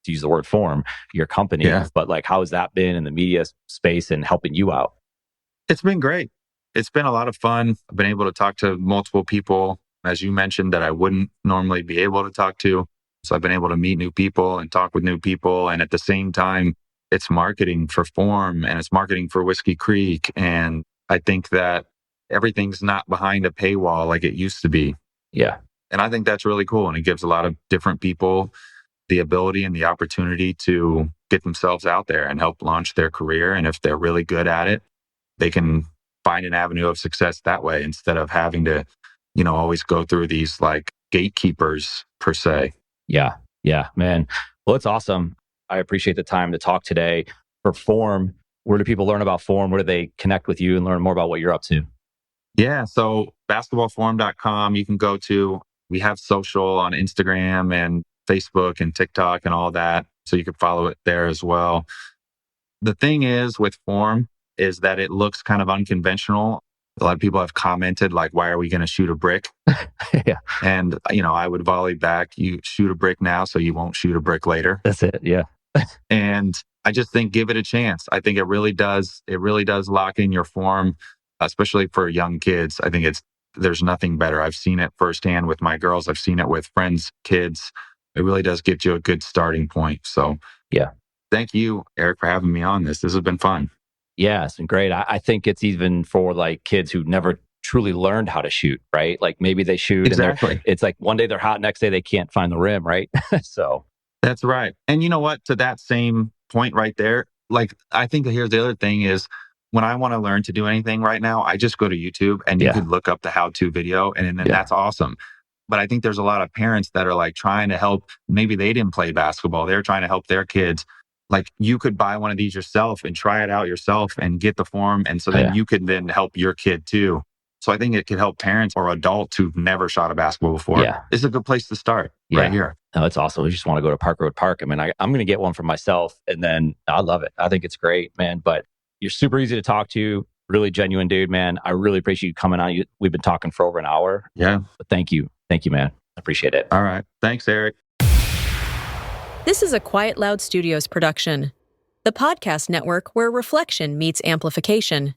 to use the word form, your company. But like, how has that been in the media space and helping you out? It's been great. It's been a lot of fun. I've been able to talk to multiple people, as you mentioned, that I wouldn't normally be able to talk to. So I've been able to meet new people and talk with new people. And at the same time, it's marketing for Form and it's marketing for Whiskey Creek. And I think that everything's not behind a paywall like it used to be. Yeah. And I think that's really cool. And it gives a lot of different people the ability and the opportunity to get themselves out there and help launch their career. And if they're really good at it, they can find an avenue of success that way instead of having to, always go through these like gatekeepers per se. Yeah, man. Well, it's awesome. I appreciate the time to talk today. For Form, where do people learn about Form? Where do they connect with you and learn more about what you're up to? Yeah, so basketballform.com, you can go to. We have social on Instagram and Facebook and TikTok and all that. So you can follow it there as well. The thing is with Form is that it looks kind of unconventional. A lot of people have commented like, why are we going to shoot a brick? Yeah. And, I would volley back, you shoot a brick now so you won't shoot a brick later. That's it. Yeah. And I just think give it a chance. I think it really does. It really does lock in your form, especially for young kids. I think there's nothing better. I've seen it firsthand with my girls. I've seen it with friends, kids. It really does get you a good starting point. So yeah. Thank you, Eric, for having me on this. This has been fun. Yeah, it's been great. I think it's even for like kids who never truly learned how to shoot, right? Like maybe they shoot exactly. And it's like one day they're hot, next day they can't find the rim, right? So that's right. And you know what? To that same point right there, like I think here's the other thing is when I want to learn to do anything right now, I just go to YouTube and you could look up the how-to video and then that's awesome. But I think there's a lot of parents that are like trying to help. Maybe they didn't play basketball. They're trying to help their kids. Like you could buy one of these yourself and try it out yourself and get the form. And so then you could then help your kid too. So I think it could help parents or adults who've never shot a basketball before. Yeah. It's a good place to start right here. No, that's awesome. We just want to go to Park Road Park. I mean, I'm going to get one for myself and then I love it. I think it's great, man. But you're super easy to talk to. Really genuine dude, man. I really appreciate you coming on. We've been talking for over an hour. Yeah. But thank you. Thank you, man. I appreciate it. All right. Thanks, Eric. This is a Quiet Loud Studios production, the podcast network where reflection meets amplification.